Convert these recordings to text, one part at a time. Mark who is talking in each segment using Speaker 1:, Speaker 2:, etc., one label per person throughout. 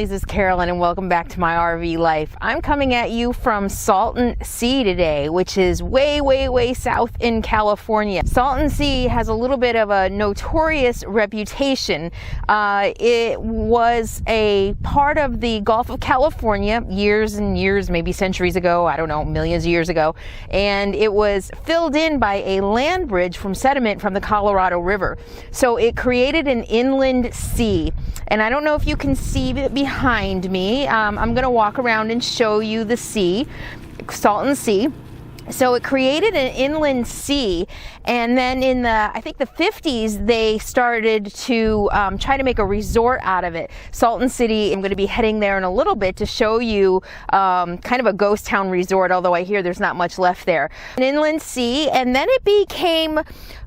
Speaker 1: Smellies, this is Carolyn, and welcome back to my RV life. I'm coming at you from Salton Sea today, which is way south in California. Salton Sea has a little bit of a notorious reputation. It was a part of the Gulf of California years and years, maybe centuries ago, I don't know, millions of years ago, and it was filled in by a land bridge from sediment from the Colorado River. So it created an inland sea, and I don't know if you can see it behind me. I'm going to walk around and show you the sea, Salton Sea. So it created an inland sea, and then in the, I think the 50s, they started to try to make a resort out of it. Salton City, I'm going to be heading there in a little bit to show you kind of a ghost town resort, although I hear there's not much left there. An inland sea, and then it became,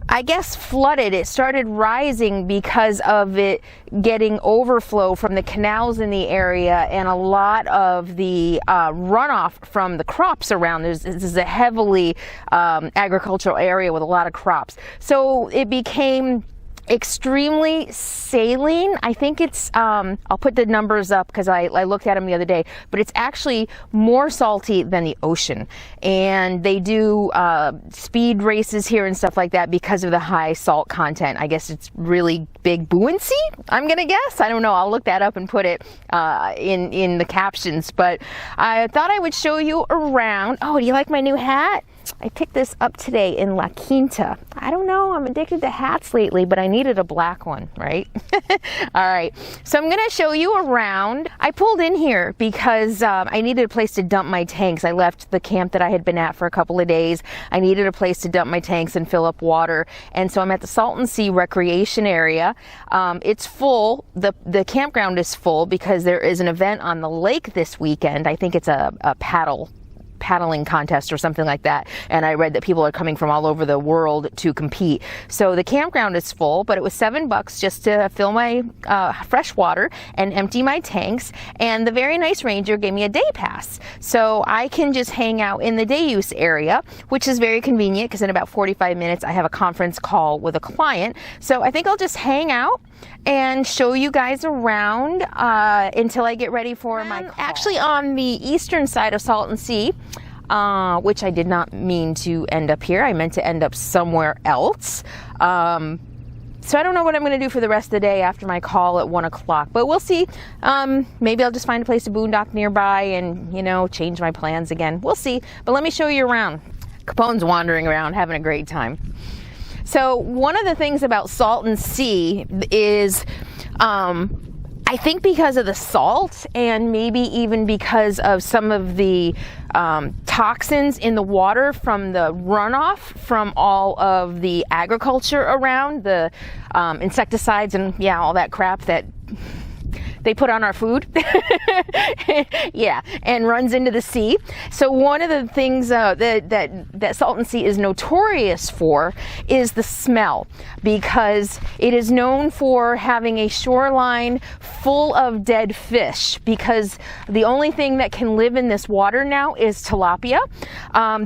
Speaker 1: I guess, flooded. It started rising because of it getting overflow from the canals in the area and a lot of the runoff from the crops around. This is a heavily agricultural area with a lot of crops. So it became extremely saline. I think it's, I'll put the numbers up because I looked at them the other day, but it's actually more salty than the ocean. And they do speed races here and stuff like that because of the high salt content. I guess it's really big buoyancy, I'm gonna guess. I don't know, I'll look that up and put it in the captions. But I thought I would show you around. Oh, do you like my new hat? I picked this up today in La Quinta. I don't know, I'm addicted to hats lately, but I needed a black one, right? All right, so I'm gonna show you around. I pulled in here because I needed a place to dump my tanks. I left the camp that I had been at for a couple of days. I needed a place to dump my tanks and fill up water. And so I'm at the Salton Sea Recreation Area. It's full, the campground is full because there is an event on the lake this weekend. I think it's a paddling contest or something like that, and I read that people are coming from all over the world to compete. So the campground is full, but it was $7 just to fill my fresh water and empty my tanks, and the very nice ranger gave me a day pass, so I can just hang out in the day use area, which is very convenient because in about 45 minutes I have a conference call with a client. So I think I'll just hang out and show you guys around until I get ready for my call. Actually on the eastern side of Salton Sea, which I did not mean to end up here. I meant to end up somewhere else. So I don't know what I'm going to do for the rest of the day after my call at 1 o'clock, but we'll see. Maybe I'll just find a place to boondock nearby and, you know, change my plans again. We'll see, but let me show you around. Capone's wandering around having a great time. So one of the things about Salton Sea is, I think because of the salt and maybe even because of some of the toxins in the water from the runoff from all of the agriculture around, the insecticides and yeah, all that crap that they put on our food, yeah, and runs into the sea. So one of the things that Salton Sea is notorious for is the smell, because it is known for having a shoreline full of dead fish, because the only thing that can live in this water now is tilapia.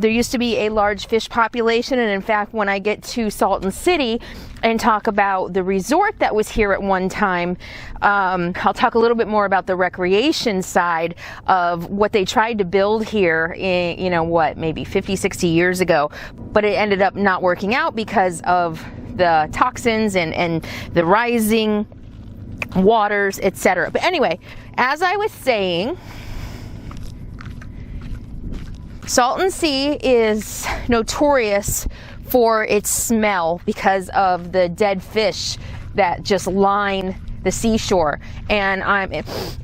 Speaker 1: There used to be a large fish population, and in fact, when I get to Salton City and talk about the resort that was here at one time, I'll talk a little bit more about the recreation side of what they tried to build here in, you know what, maybe 50, 60 years ago, but it ended up not working out because of the toxins and the rising waters, etc. But anyway, as I was saying, Salton Sea is notorious for its smell because of the dead fish that just line the seashore, and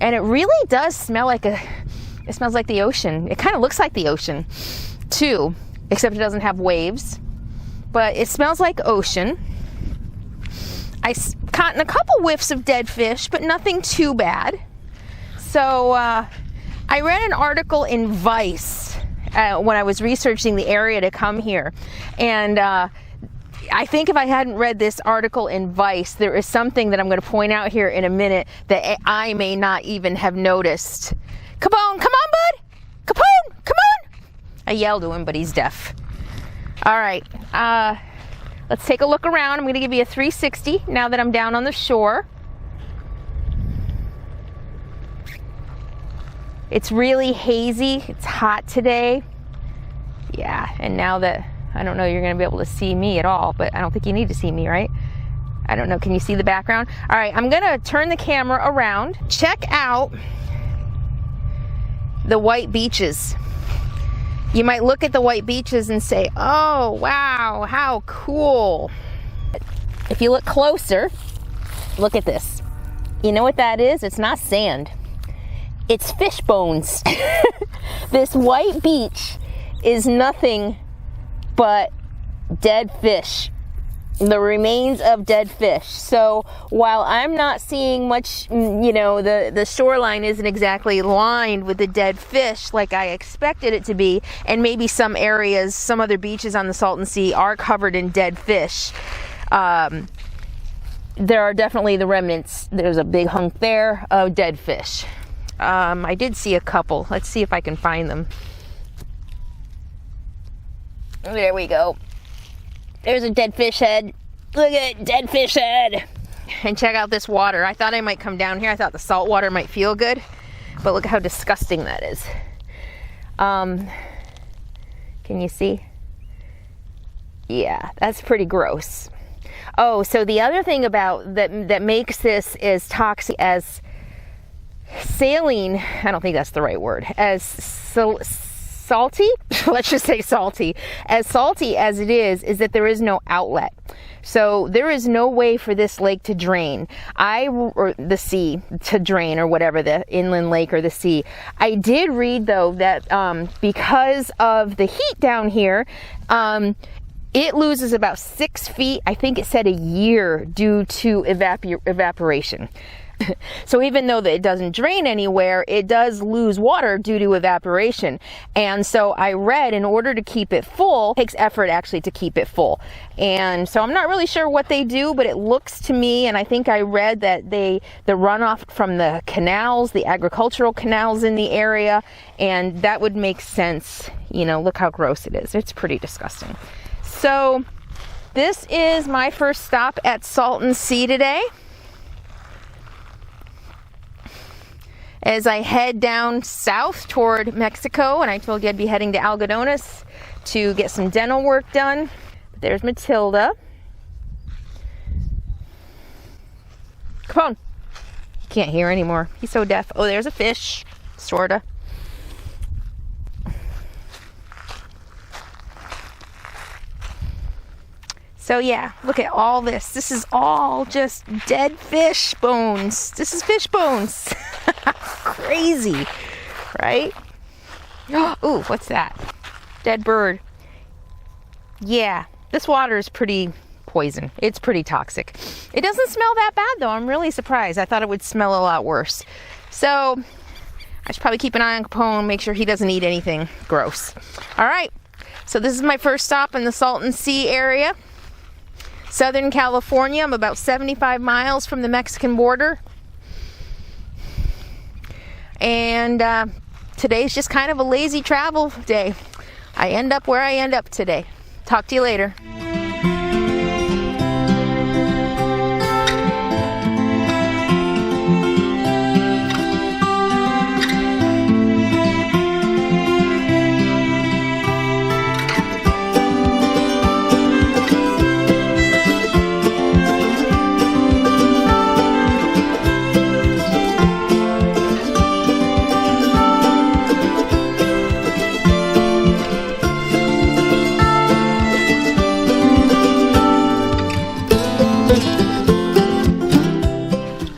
Speaker 1: it really does smell like it smells like the ocean. It kind of looks like the ocean too, except it doesn't have waves, but it smells like ocean. I caught a couple whiffs of dead fish, but nothing too bad. So I read an article in Vice when I was researching the area to come here, and I think if I hadn't read this article in Vice, there is something that I'm going to point out here in a minute that I may not even have noticed. Capone, come on, bud! Capone, come on! I yelled to him, but he's deaf. All right, let's take a look around. I'm going to give you a 360 now that I'm down on the shore. It's really hazy. It's hot today. Yeah, and now that, I don't know, you're gonna be able to see me at all, but I don't think you need to see me, right? I don't know, can you see the background? All right, I'm gonna turn the camera around. Check out the white beaches. You might look at the white beaches and say, oh, wow, how cool. If you look closer, look at this. You know what that is? It's not sand. It's fish bones. This white beach is nothing but dead fish. The remains of dead fish. So while I'm not seeing much, you know, the shoreline isn't exactly lined with the dead fish like I expected it to be, and maybe some areas, some other beaches on the Salton Sea are covered in dead fish. There are definitely the remnants. There's a big hunk there of dead fish. I did see a couple. Let's see if I can find them. There we go. There's a dead fish head. Look at it, dead fish head. And check out this water. I thought I might come down here. I thought the salt water might feel good, but look how disgusting that is. Can you see? Yeah, that's pretty gross. Oh, so the other thing about that makes this as toxic as saline, I don't think that's the right word, as salty, let's just say salty, as salty as it is that there is no outlet. So there is no way for this lake to drain, or the sea to drain, or whatever, the inland lake or the sea. I did read though that because of the heat down here, it loses about 6 feet, I think it said a year, due to evaporation. So even though that it doesn't drain anywhere, it does lose water due to evaporation. And so I read, in order to keep it full, it takes effort actually to keep it full. And so I'm not really sure what they do, but it looks to me, and I think I read that the runoff from the canals, the agricultural canals in the area, and that would make sense. You know, look how gross it is. It's pretty disgusting. So this is my first stop at Salton Sea today, as I head down south toward Mexico. And I told you I'd be heading to Algodones to get some dental work done. There's Matilda. Come on. Can't hear anymore. He's so deaf. Oh, there's a fish, sorta. So yeah, look at all this. This is all just dead fish bones. This is fish bones. Crazy, right? Ooh, what's that? Dead bird. Yeah, this water is pretty poison. It's pretty toxic. It doesn't smell that bad though. I'm really surprised. I thought it would smell a lot worse. So I should probably keep an eye on Capone, make sure he doesn't eat anything gross. All right, so this is my first stop in the Salton Sea area. Southern California. I'm about 75 miles from the Mexican border. And today's just kind of a lazy travel day. I end up where I end up today. Talk to you later.